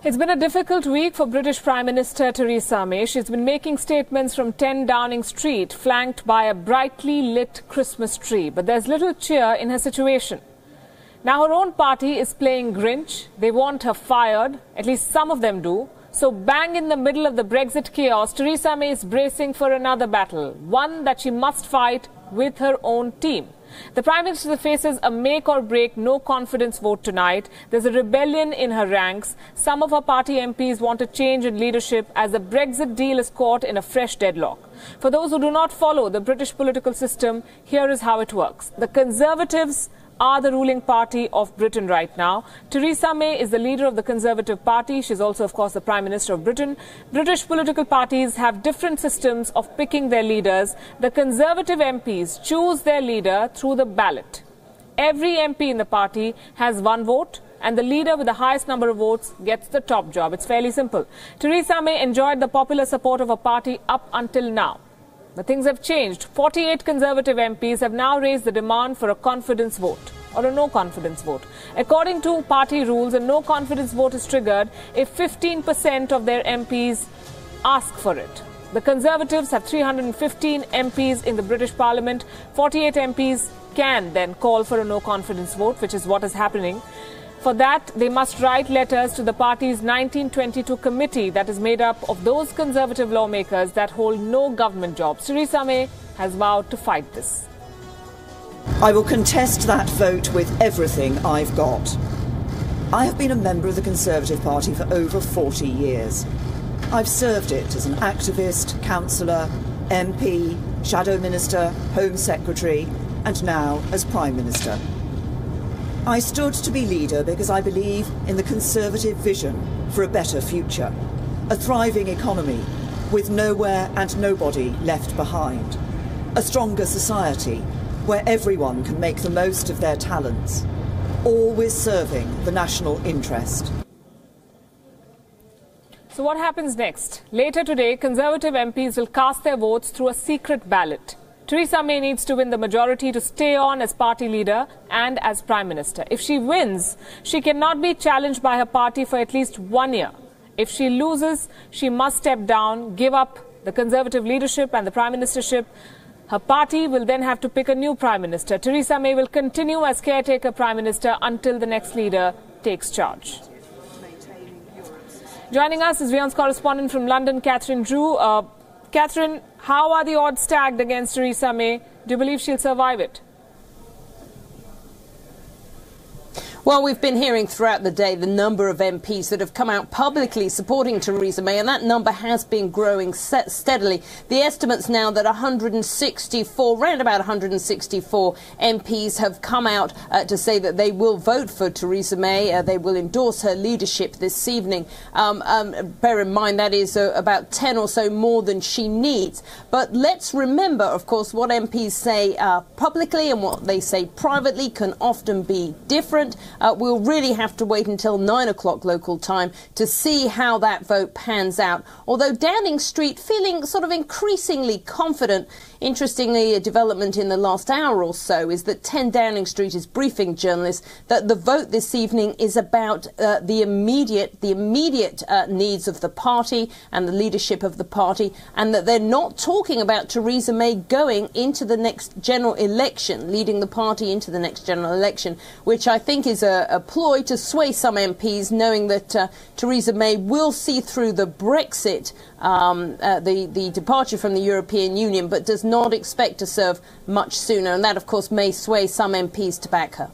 It's been a difficult week for British Prime Minister Theresa May. She's been making statements from 10 Downing Street, flanked by a brightly lit Christmas tree. But there's little cheer in her situation. Now her own party is playing Grinch. They want her fired. At least some of them do. So bang in the middle of the Brexit chaos, Theresa May is bracing for another battle, one that she must fight with her own team. The Prime Minister faces a make-or-break no-confidence vote tonight. There's a rebellion in her ranks. Some of her party MPs want a change in leadership as the Brexit deal is caught in a fresh deadlock. For those who do not follow the British political system, here is how it works. The Conservatives are the ruling party of Britain right now. Theresa May is the leader of the Conservative Party. She's also, of course, the Prime Minister of Britain. British political parties have different systems of picking their leaders. The Conservative MPs choose their leader through the ballot. Every MP in the party has one vote, and the leader with the highest number of votes gets the top job. It's fairly simple. Theresa May enjoyed the popular support of her party up until now. But things have changed. 48 Conservative MPs have now raised the demand for a confidence vote or a no-confidence vote. According to party rules, a no-confidence vote is triggered if 15% of their MPs ask for it. The Conservatives have 315 MPs in the British Parliament. 48 MPs can then call for a no-confidence vote, which is what is happening. For that, they must write letters to the party's 1922 committee that is made up of those Conservative lawmakers that hold no government jobs. Theresa May has vowed to fight this. I will contest that vote with everything I've got. I have been a member of the Conservative Party for over 40 years. I've served it as an activist, councillor, MP, Shadow Minister, Home Secretary, and now as Prime Minister. I stood to be leader because I believe in the Conservative vision for a better future, a thriving economy with nowhere and nobody left behind, a stronger society where everyone can make the most of their talents, always serving the national interest. So what happens next? Later today, Conservative MPs will cast their votes through a secret ballot. Theresa May needs to win the majority to stay on as party leader and as Prime Minister. If she wins, she cannot be challenged by her party for at least 1 year. If she loses, she must step down, give up the Conservative leadership and the Prime Ministership. Her party will then have to pick a new Prime Minister. Theresa May will continue as caretaker Prime Minister until the next leader takes charge. Joining us is Wion's correspondent from London, Catherine Drew. Catherine, how are the odds stacked against Theresa May? Do you believe she'll survive it? Well, we've been hearing throughout the day the number of MPs that have come out publicly supporting Theresa May, and that number has been growing steadily. The estimates now that 164, around about 164 MPs have come out to say that they will vote for Theresa May. They will endorse her leadership this evening. Bear in mind that is about 10 or so more than she needs. But let's remember, of course, what MPs say publicly and what they say privately can often be different. We'll really have to wait until 9 o'clock local time to see how that vote pans out. Although Downing Street feeling sort of increasingly confident. Interestingly, a development in the last hour or so is that 10 Downing Street is briefing journalists that the vote this evening is about the immediate needs of the party and the leadership of the party, and that they're not talking about Theresa May going into the next general election, leading the party into the next general election, which I think is a ploy to sway some MPs, knowing that Theresa May will see through the Brexit, the departure from the European Union, but does not expect to serve much sooner. And that, of course, may sway some MPs to back her.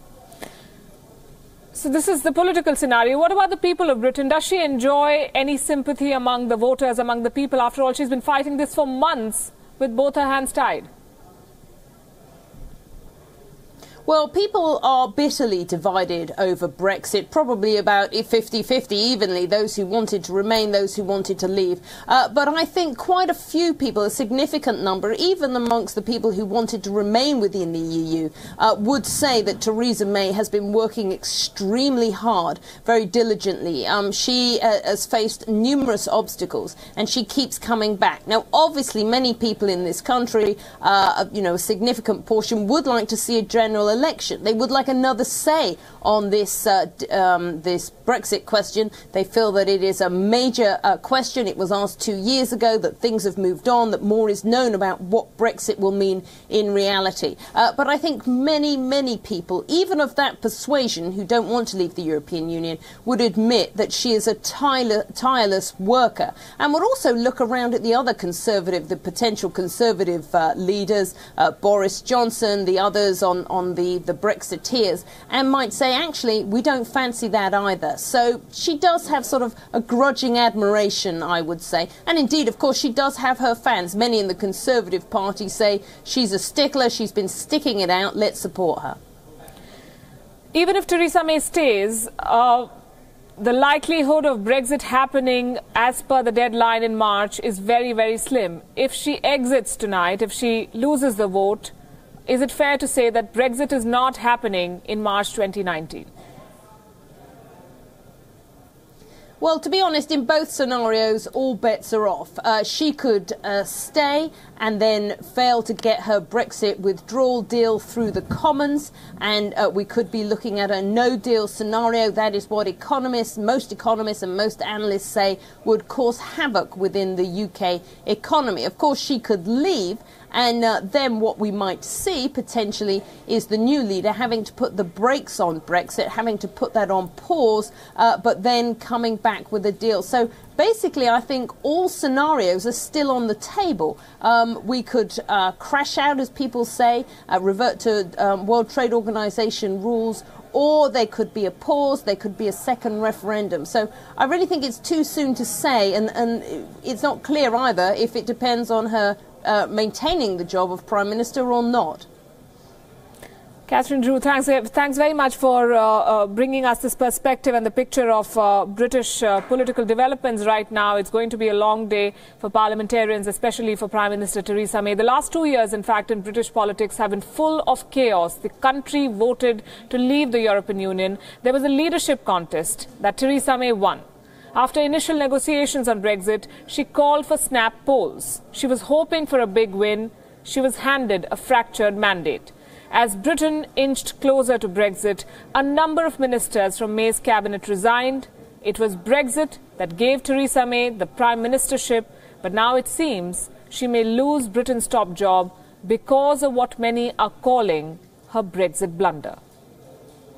So this is the political scenario. What about the people of Britain? Does she enjoy any sympathy among the voters, among the people? After all, she's been fighting this for months with both her hands tied. Well, people are bitterly divided over Brexit, probably about 50-50 evenly, those who wanted to remain, those who wanted to leave. But I think quite a few people, a significant number, even amongst the people who wanted to remain within the EU, would say that Theresa May has been working extremely hard, very diligently. She has faced numerous obstacles and she keeps coming back. Now, obviously, many people in this country, a significant portion would like to see a general election. They would like another say on this this Brexit question. They feel that it is a major question. It was asked 2 years ago, that things have moved on, that more is known about what Brexit will mean in reality. But I think many people, even of that persuasion who don't want to leave the European Union, would admit that she is a tireless worker, and would also look around at the other the potential Conservative leaders, Boris Johnson, the others on the Brexiteers, and might say, actually, we don't fancy that either. So she does have sort of a grudging admiration, I would say. And indeed, of course, she does have her fans. Many in the Conservative Party say she's a stickler, she's been sticking it out, let's support her. Even if Theresa May stays, the likelihood of Brexit happening as per the deadline in March is very slim. If she exits tonight, if she loses the vote, is it fair to say that Brexit is not happening in March 2019? Well, to be honest, in both scenarios, all bets are off. She could stay and then fail to get her Brexit withdrawal deal through the Commons, and we could be looking at a no-deal scenario. That is what most economists and most analysts say would cause havoc within the UK economy. Of course, she could leave, and then what we might see potentially is the new leader having to put the brakes on Brexit, having to put that on pause, but then coming back with a deal. So basically, I think all scenarios are still on the table. We could crash out, as people say, revert to World Trade Organization rules, or there could be a pause, there could be a second referendum. So I really think it's too soon to say, and it's not clear either if it depends on her maintaining the job of Prime Minister or not. Catherine Drew, thanks very much for bringing us this perspective and the picture of British political developments right now. It's going to be a long day for parliamentarians, especially for Prime Minister Theresa May. The last 2 years, in fact, in British politics have been full of chaos. The country voted to leave the European Union. There was a leadership contest that Theresa May won. After initial negotiations on Brexit, she called for snap polls. She was hoping for a big win. She was handed a fractured mandate. As Britain inched closer to Brexit, a number of ministers from May's cabinet resigned. It was Brexit that gave Theresa May the prime ministership, but now it seems she may lose Britain's top job because of what many are calling her Brexit blunder.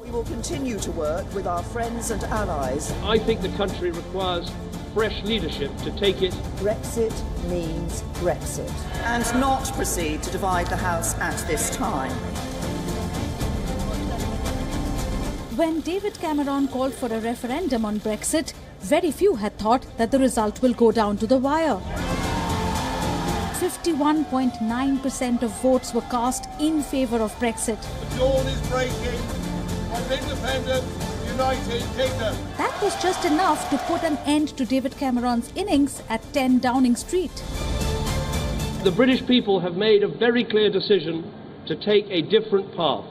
We will continue to work with our friends and allies. I think the country requires fresh leadership to take it. Brexit means Brexit. And not proceed to divide the House at this time. When David Cameron called for a referendum on Brexit, very few had thought that the result will go down to the wire. 51.9% of votes were cast in favour of Brexit. The dawn is breaking of independent United Kingdom. That was just enough to put an end to David Cameron's innings at 10 Downing Street. The British people have made a very clear decision to take a different path.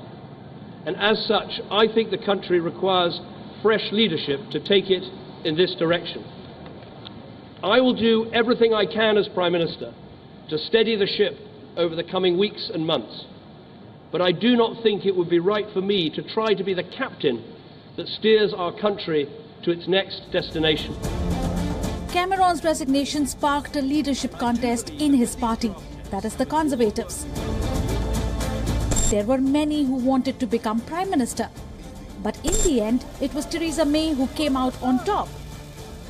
And as such, I think the country requires fresh leadership to take it in this direction. I will do everything I can as Prime Minister to steady the ship over the coming weeks and months. But I do not think it would be right for me to try to be the captain that steers our country to its next destination. Cameron's resignation sparked a leadership contest in his party, that is the Conservatives. There were many who wanted to become Prime Minister. But in the end, it was Theresa May who came out on top.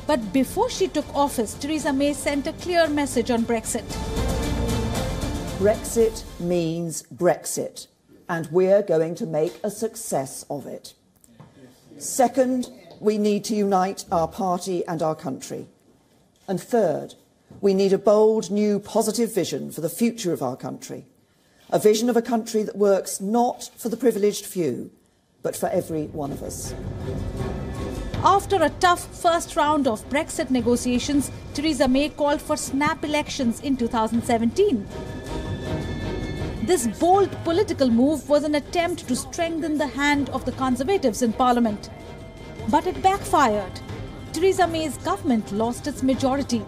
But before she took office, Theresa May sent a clear message on Brexit. Brexit means Brexit, and we're going to make a success of it. Second, we need to unite our party and our country. And third, we need a bold, new, positive vision for the future of our country. A vision of a country that works not for the privileged few, but for every one of us. After a tough first round of Brexit negotiations, Theresa May called for snap elections in 2017. This bold political move was an attempt to strengthen the hand of the Conservatives in Parliament. But it backfired. Theresa May's government lost its majority.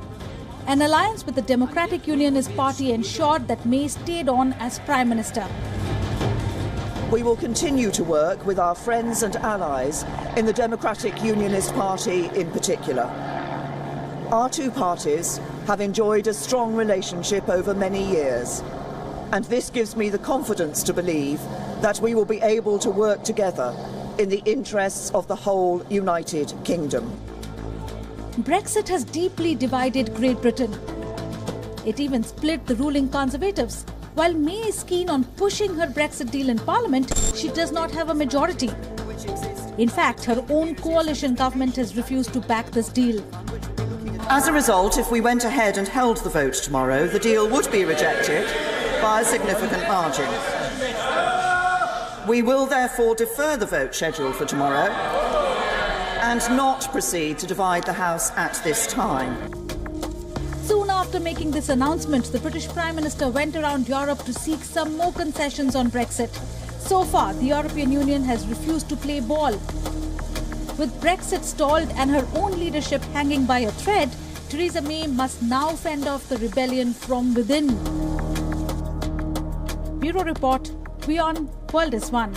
An alliance with the Democratic Unionist Party ensured that May stayed on as Prime Minister. We will continue to work with our friends and allies in the Democratic Unionist Party in particular. Our two parties have enjoyed a strong relationship over many years, and this gives me the confidence to believe that we will be able to work together in the interests of the whole United Kingdom. Brexit has deeply divided Great Britain. It even split the ruling Conservatives. While May is keen on pushing her Brexit deal in Parliament, she does not have a majority. In fact, her own coalition government has refused to back this deal. As a result, if we went ahead and held the vote tomorrow, the deal would be rejected by a significant margin. We will therefore defer the vote scheduled for tomorrow and not proceed to divide the House at this time. Soon after making this announcement, the British Prime Minister went around Europe to seek some more concessions on Brexit. So far, the European Union has refused to play ball. With Brexit stalled and her own leadership hanging by a thread, Theresa May must now fend off the rebellion from within. Bureau Report, Wion, World is One.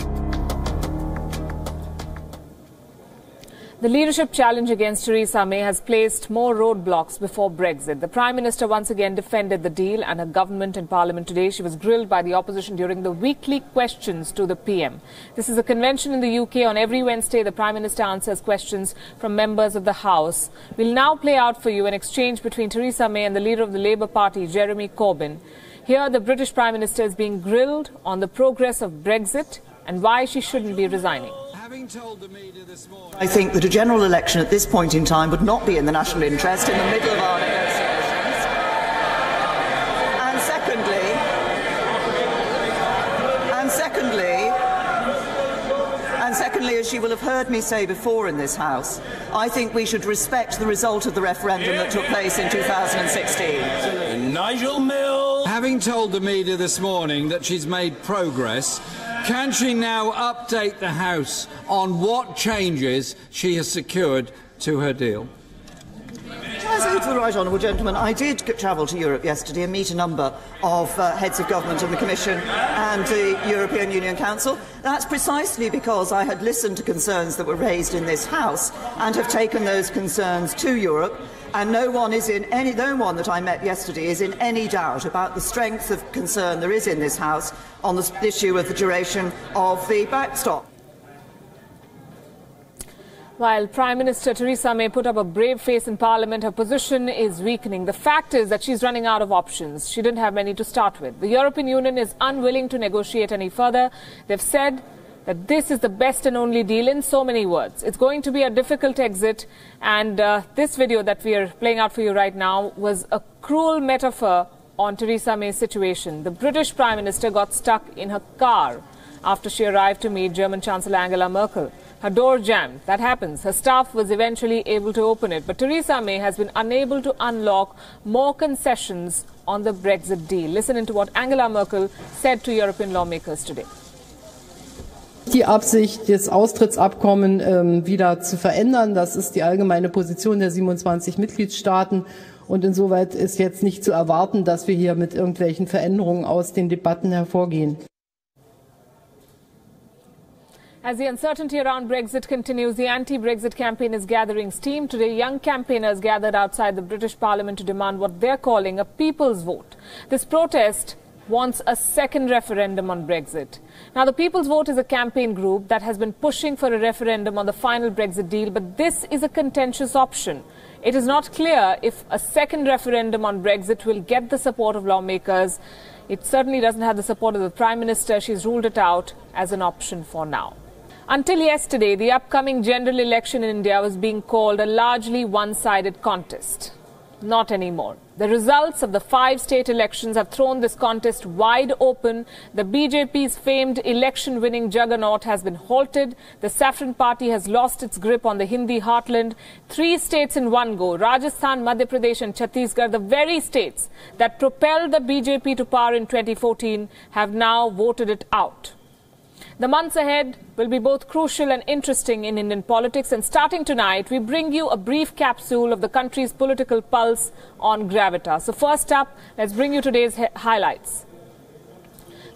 The leadership challenge against Theresa May has placed more roadblocks before Brexit. The Prime Minister once again defended the deal and her government in Parliament today. She was grilled by the opposition during the weekly questions to the PM. This is a convention in the UK. On every Wednesday, the Prime Minister answers questions from members of the House. We'll now play out for you an exchange between Theresa May and the leader of the Labour Party, Jeremy Corbyn. Here, the British Prime Minister is being grilled on the progress of Brexit and why she shouldn't be resigning. I think that a general election at this point in time would not be in the national interest in the middle of our negotiations. And secondly, as you will have heard me say before in this House, I think we should respect the result of the referendum that took place in 2016. Nigel Mill. Having told the media this morning that she's made progress, can she now update the House on what changes she has secured to her deal? As I say to the right honourable gentleman, I did travel to Europe yesterday and meet a number of heads of government in the Commission and the European Union Council. That's precisely because I had listened to concerns that were raised in this House and have taken those concerns to Europe. And no one that I met yesterday is in any doubt about the strength of concern there is in this House on the issue of the duration of the backstop. While Prime Minister Theresa May put up a brave face in Parliament, her position is weakening. The fact is that she's running out of options. She didn't have many to start with. The European Union is unwilling to negotiate any further. They've said that this is the best and only deal in so many words. It's going to be a difficult exit, and this video that we are playing out for you right now was a cruel metaphor on Theresa May's situation. The British Prime Minister got stuck in her car after she arrived to meet German Chancellor Angela Merkel. Her door jammed. That happens. Her staff was eventually able to open it, but Theresa May has been unable to unlock more concessions on the Brexit deal. Listen into what Angela Merkel said to European lawmakers today. Die Absicht, das Austrittsabkommen wieder zu verändern. Das ist die allgemeine Position der 27 Mitgliedstaaten. Und insoweit ist jetzt nicht zu erwarten, dass wir hier mit irgendwelchen Veränderungen aus den Debatten hervorgehen. As the uncertainty around Brexit continues, the anti-Brexit campaign is gathering steam. Today, young campaigners gathered outside the British Parliament to demand what they're calling a people's vote. This protest wants a second referendum on Brexit. Now, the People's Vote is a campaign group that has been pushing for a referendum on the final Brexit deal, but this is a contentious option. It is not clear if a second referendum on Brexit will get the support of lawmakers. It certainly doesn't have the support of the Prime Minister. She's ruled it out as an option for now. Until yesterday, the upcoming general election in India was being called a largely one-sided contest. Not anymore. The results of the 5 state elections have thrown this contest wide open. The BJP's famed election-winning juggernaut has been halted. The Saffron Party has lost its grip on the Hindi heartland. 3 states in one go, Rajasthan, Madhya Pradesh and Chhattisgarh, the very states that propelled the BJP to power in 2014, have now voted it out. The months ahead will be both crucial and interesting in Indian politics, and starting tonight, we bring you a brief capsule of the country's political pulse on Gravitas. So first up, let's bring you today's highlights.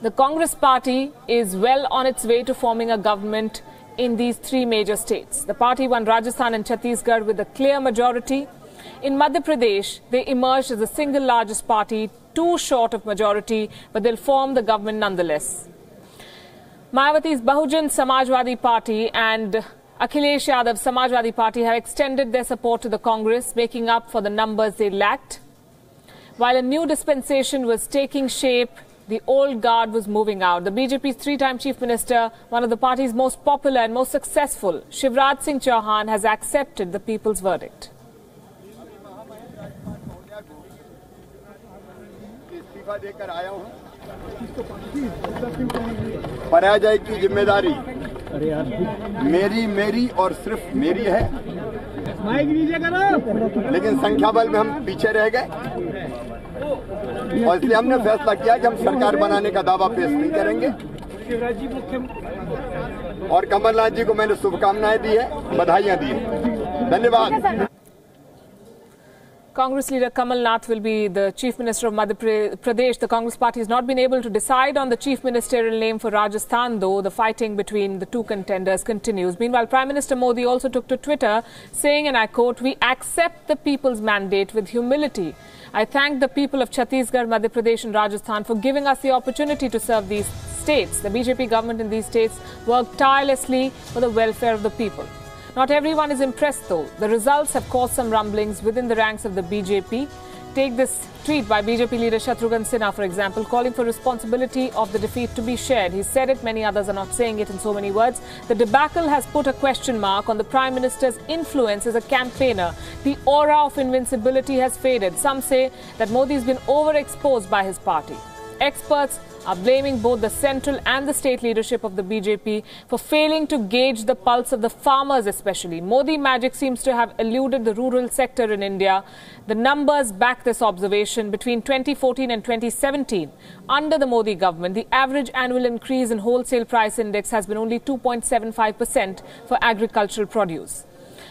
The Congress party is well on its way to forming a government in these three major states. The party won Rajasthan and Chhattisgarh with a clear majority. In Madhya Pradesh, they emerged as the single largest party, too short of majority, but they'll form the government nonetheless. Mayawati's Bahujan Samajwadi Party and Akhilesh Yadav's Samajwadi Party have extended their support to the Congress, making up for the numbers they lacked. While a new dispensation was taking shape, the old guard was moving out. The BJP's three-time chief minister, one of the party's most popular and most successful, Shivraj Singh Chauhan, has accepted the people's verdict. पराजय की जिम्मेदारी मेरी और सिर्फ मेरी है, लेकिन संख्या बल में हम पीछे रह गए और इसलिए हमने फैसला किया कि हम सरकार बनाने का दावा पेश नहीं करेंगे। और कमलनाथ जी को मैंने शुभकामनाएं दी है, बधाइयां दी है। धन्यवाद। Congress leader Kamal Nath will be the Chief Minister of Madhya Pradesh. The Congress party has not been able to decide on the chief ministerial name for Rajasthan, though the fighting between the two contenders continues. Meanwhile, Prime Minister Modi also took to Twitter saying, and I quote, "We accept the people's mandate with humility. I thank the people of Chhattisgarh, Madhya Pradesh and Rajasthan for giving us the opportunity to serve these states. The BJP government in these states worked tirelessly for the welfare of the people." Not everyone is impressed, though. The results have caused some rumblings within the ranks of the BJP. Take this tweet by BJP leader Shatrughan Sinha, for example, calling for responsibility of the defeat to be shared. He said it, many others are not saying it in so many words. The debacle has put a question mark on the Prime Minister's influence as a campaigner. The aura of invincibility has faded. Some say that Modi has been overexposed by his party. Experts are blaming both the central and the state leadership of the BJP for failing to gauge the pulse of the farmers especially. Modi magic seems to have eluded the rural sector in India. The numbers back this observation. Between 2014 and 2017, under the Modi government, the average annual increase in wholesale price index has been only 2.75% for agricultural produce.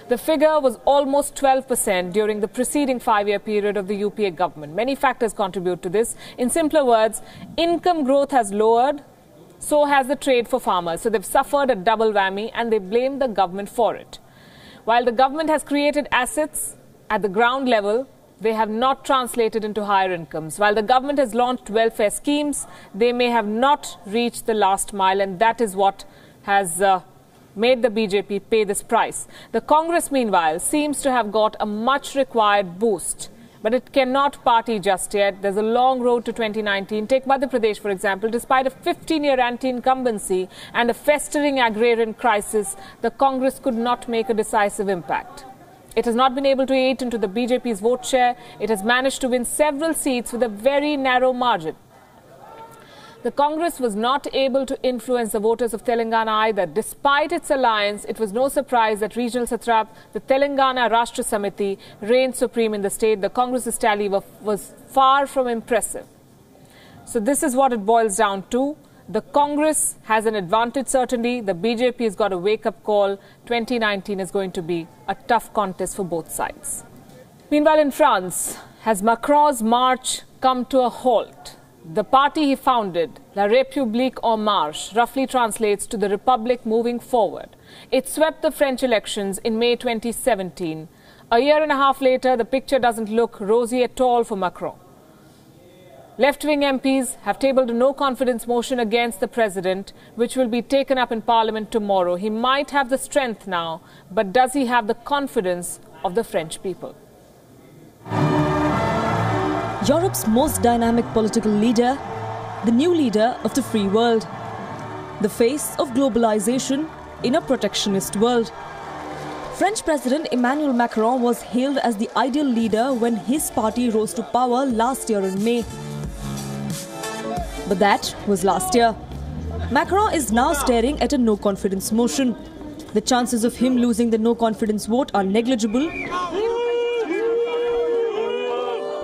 The figure was almost 12% during the preceding 5-year period of the UPA government. Many factors contribute to this. In simpler words, income growth has lowered, so has the trade for farmers. So they've suffered a double whammy and they blame the government for it. While the government has created assets at the ground level, they have not translated into higher incomes. While the government has launched welfare schemes, they may have not reached the last mile, and that is what has made the BJP pay this price. The Congress, meanwhile, seems to have got a much required boost, but it cannot party just yet. There's a long road to 2019. Take Madhya Pradesh, for example. Despite a 15-year anti-incumbency and a festering agrarian crisis, the Congress could not make a decisive impact. It has not been able to eat into the BJP's vote share. It has managed to win several seats with a very narrow margin. The Congress was not able to influence the voters of Telangana either. Despite its alliance, it was no surprise that regional satrap, the Telangana Rashtra Samiti, reigned supreme in the state. The Congress's tally was far from impressive. So this is what it boils down to. The Congress has an advantage, certainly. The BJP has got a wake-up call. 2019 is going to be a tough contest for both sides. Meanwhile, in France, has Macron's march come to a halt? The party he founded, La République En Marche, roughly translates to the Republic moving forward. It swept the French elections in May 2017. A year and a half later, the picture doesn't look rosy at all for Macron. Left-wing MPs have tabled a no-confidence motion against the president, which will be taken up in Parliament tomorrow. He might have the strength now, but does he have the confidence of the French people? Europe's most dynamic political leader, the new leader of the free world, the face of globalization in a protectionist world. French President Emmanuel Macron was hailed as the ideal leader when his party rose to power last year in May. But that was last year. Macron is now staring at a no-confidence motion. The chances of him losing the no-confidence vote are negligible.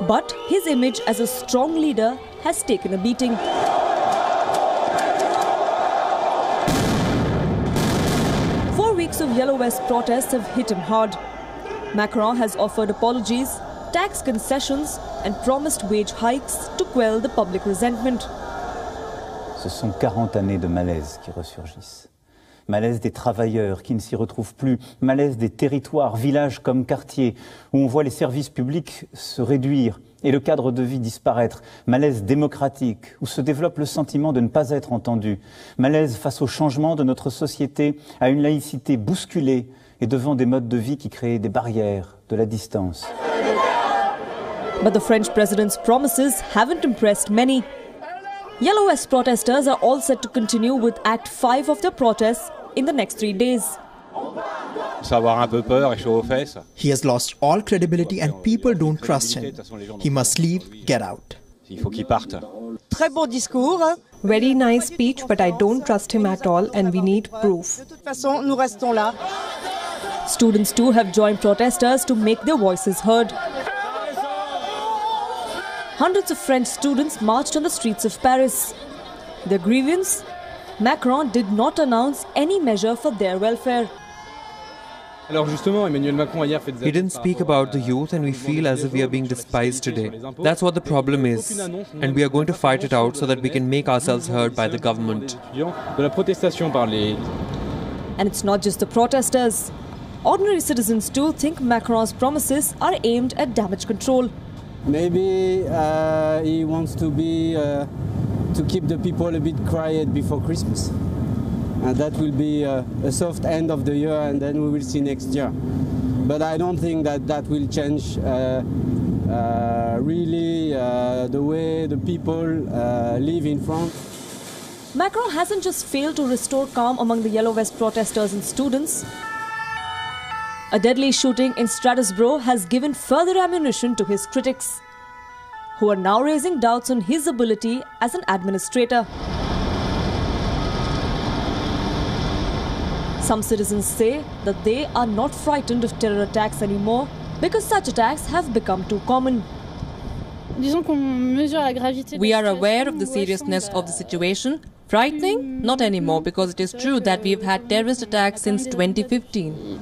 But his image as a strong leader has taken a beating. Weeks of Yellow Vest protests have hit him hard. Macron has offered apologies, tax concessions and promised wage hikes to quell the public resentment. Ce sont 40 années de malaise qui ressurgissent. Malaise des travailleurs qui ne s'y retrouvent plus, malaise des territoires, villages comme quartiers, où on voit les services publics se réduire et le cadre de vie disparaître, malaise démocratique, où se développe le sentiment de ne pas être entendu, malaise face au changement de notre société, à une laïcité bousculée et devant des modes de vie qui créent des barrières, de la distance. But the French president's promises haven't impressed many. Yellow Vest protesters are all set to continue with Act 5 of their protests in the next 3 days. Savoir un peu peur et chaud aux fesses. He has lost all credibility and people don't trust him. He must leave, get out. Il faut qu'il parte. Très beau discours. Very nice speech, but I don't trust him at all and we need proof. De toute façon, nous restons là. Students too have joined protesters to make their voices heard. Hundreds of French students marched on the streets of Paris. Their grievance? Macron did not announce any measure for their welfare. He didn't speak about the youth and we feel as if we are being despised today. That's what the problem is. And we are going to fight it out so that we can make ourselves heard by the government. And it's not just the protesters. Ordinary citizens too think Macron's promises are aimed at damage control. Maybe he wants to keep the people a bit quiet before Christmas. And that will be a soft end of the year and then we will see next year. But I don't think that will change really the way the people live in France. Macron hasn't just failed to restore calm among the Yellow Vest protesters and students. A deadly shooting in Strasbourg has given further ammunition to his critics, who are now raising doubts on his ability as an administrator. Some citizens say that they are not frightened of terror attacks anymore because such attacks have become too common. We are aware of the seriousness of the situation. Frightening? Not anymore, because it is true that we've had terrorist attacks since 2015.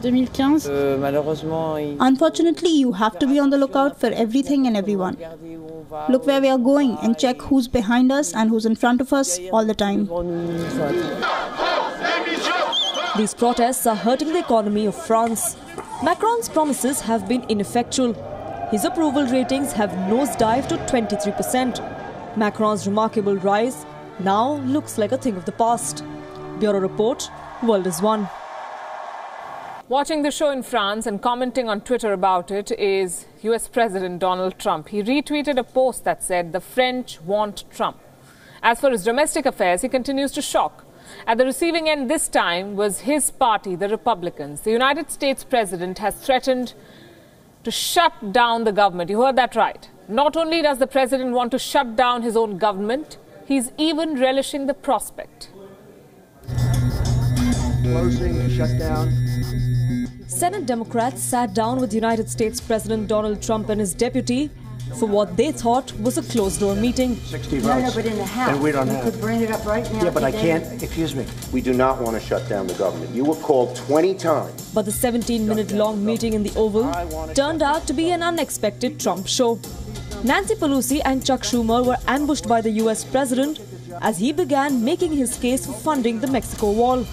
Unfortunately, you have to be on the lookout for everything and everyone. Look where we are going and check who's behind us and who's in front of us all the time. These protests are hurting the economy of France. Macron's promises have been ineffectual. His approval ratings have nosedived to 23%. Macron's remarkable rise now looks like a thing of the past. Bureau Report, World is One. Watching the show in France and commenting on Twitter about it is US President Donald Trump. He retweeted a post that said, "The French want Trump." As for his domestic affairs, he continues to shock. At the receiving end this time was his party, the Republicans. The United States president has threatened to shut down the government. You heard that right. Not only does the president want to shut down his own government, he's even relishing the prospect. Closing, shutdown. Senate Democrats sat down with United States President Donald Trump and his deputy for what they thought was a closed-door meeting. 60 votes. But in the House, and we don't you have. could bring it up right now. Yeah, but I today. can't. Excuse me. We do not want to shut down the government. You were called 20 times. But the 17-minute-long meeting in the Oval turned out to be an unexpected Trump show. Nancy Pelosi and Chuck Schumer were ambushed by the US president as he began making his case for funding the Mexico wall.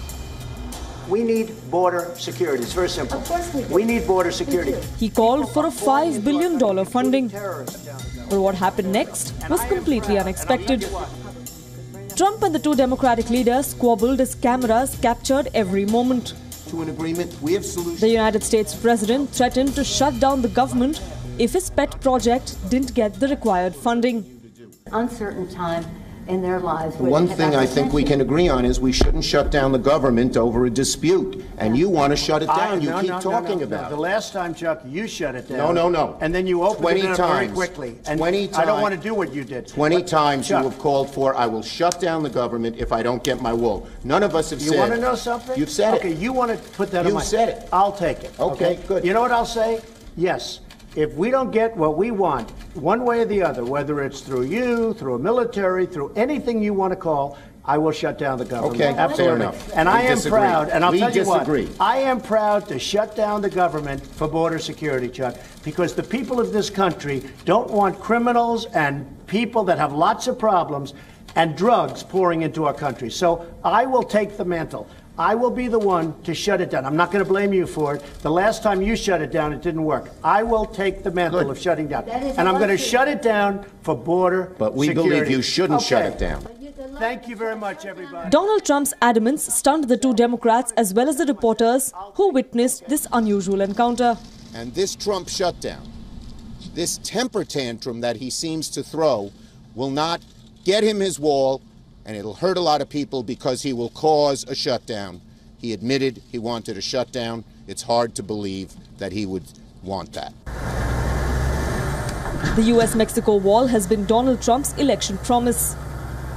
We need border security. It's very simple. Of course we do. We need border security. He called for a $5 billion funding. But what happened next was completely unexpected. Trump and the two Democratic leaders squabbled as cameras captured every moment. To an agreement, we have solutions. The United States president threatened to shut down the government if his pet project didn't get the required funding. Uncertain time in their lives. One thing I think we can agree on is we shouldn't shut down the government over a dispute. And you want to shut it down. You keep talking about it. The last time, Chuck, you shut it down. No. And then you opened it up very quickly. And 20 times. I don't want to do what you did. 20 times Chuck, you have called for, I will shut down the government if I don't get my wool. None of us have said. You want to know something? You've said it. Okay, you want to put that on my... You've said it. I'll take it. Okay, good. You know what I'll say? Yes. If we don't get what we want, one way or the other, whether it's through you, through a military, through anything you want to call, I will shut down the government. Okay, absolutely. fair enough. And I am proud, and I'll tell you what, disagree. I am proud to shut down the government for border security, Chuck, because the people of this country don't want criminals and people that have lots of problems and drugs pouring into our country. So I will take the mantle. I will be the one to shut it down. I'm not going to blame you for it. The last time you shut it down, it didn't work. I will take the mantle of shutting down. And I'm going to shut it down for border security. But we believe you shouldn't shut it down. Thank you very much, everybody. Donald Trump's adamance stunned the two Democrats as well as the reporters who witnessed this unusual encounter. And this Trump shutdown, this temper tantrum that he seems to throw, will not get him his wall, and it'll hurt a lot of people because he will cause a shutdown. He admitted he wanted a shutdown. It's hard to believe that he would want that. The US-Mexico wall has been Donald Trump's election promise.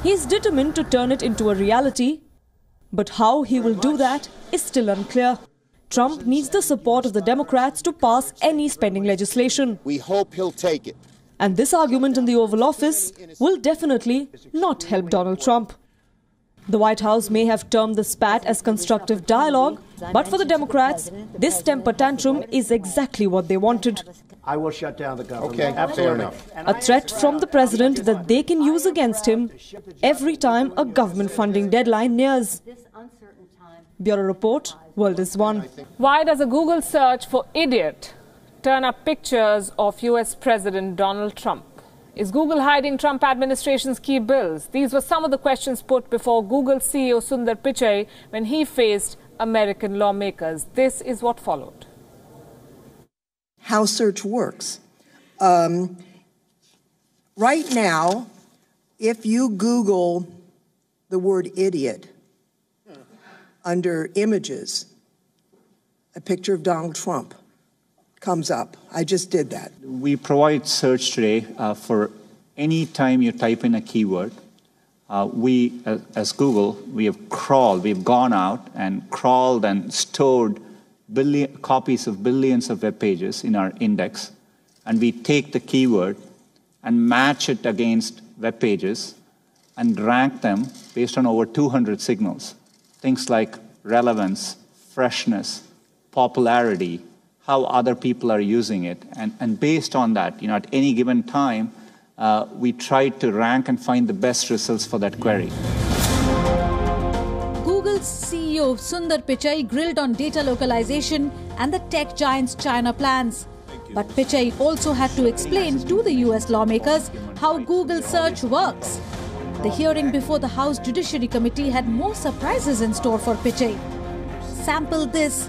He's determined to turn it into a reality, but how he will do that is still unclear. Trump needs the support of the Democrats to pass any spending legislation. We hope he'll take it. And this argument in the Oval Office will definitely not help Donald Trump. The White House may have termed the spat as constructive dialogue, but for the Democrats, this temper tantrum is exactly what they wanted. I will shut down the government. Okay, fair enough. A threat from the president that they can use against him every time a government funding deadline nears. Bureau Report, World is One. Why does a Google search for idiot turn up pictures of US President Donald Trump? Is Google hiding Trump administration's key bills? These were some of the questions put before Google CEO Sundar Pichai when he faced American lawmakers. This is what followed. How search works. Right now, if you Google the word idiot under images, a picture of Donald Trump comes up. I just did that. We provide search today for any time you type in a keyword. We, as Google, we've gone out and crawled and stored copies of billions of web pages in our index, and we take the keyword and match it against web pages and rank them based on over 200 signals. Things like relevance, freshness, popularity, how other people are using it. And based on that, at any given time, we try to rank and find the best results for that query. Google's CEO Sundar Pichai grilled on data localization and the tech giant's China plans. But Pichai also had to explain to the US lawmakers how Google search works. The hearing before the House Judiciary Committee had more surprises in store for Pichai. Sample this.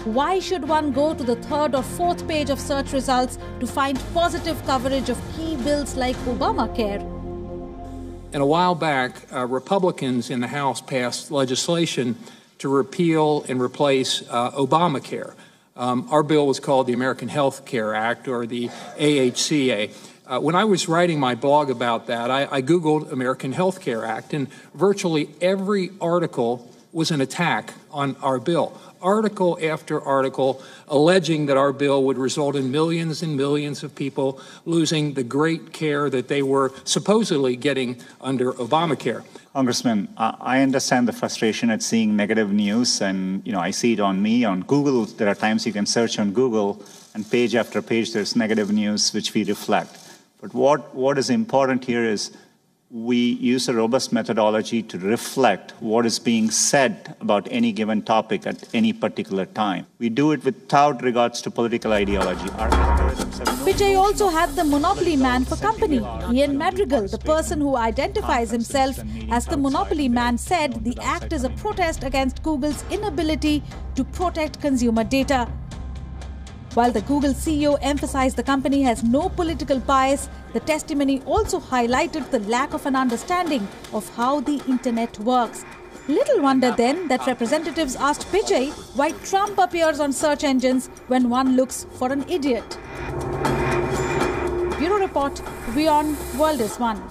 Why should one go to the third or fourth page of search results to find positive coverage of key bills like Obamacare? And a while back, Republicans in the House passed legislation to repeal and replace Obamacare. Our bill was called the American Health Care Act, or the AHCA. When I was writing my blog about that, I Googled American Health Care Act, and virtually every article was an attack on our bill. Article after article alleging that our bill would result in millions and millions of people losing the great care that they were supposedly getting under Obamacare. Congressman, I understand the frustration at seeing negative news, and I see it on me. On Google, there are times you can search on Google, and page after page there's negative news which we reflect. But what is important here is we use a robust methodology to reflect what is being said about any given topic at any particular time. We do it without regards to political ideology. Our algorithms have no Pichai also had the monopoly man for company. Ian Madrigal, the person who identifies himself as the monopoly man, said the act is a protest against Google's inability to protect consumer data. While the Google CEO emphasized the company has no political bias, the testimony also highlighted the lack of an understanding of how the internet works. Little wonder then that representatives asked Pichai why Trump appears on search engines when one looks for an idiot. Bureau Report, Wion, World is One.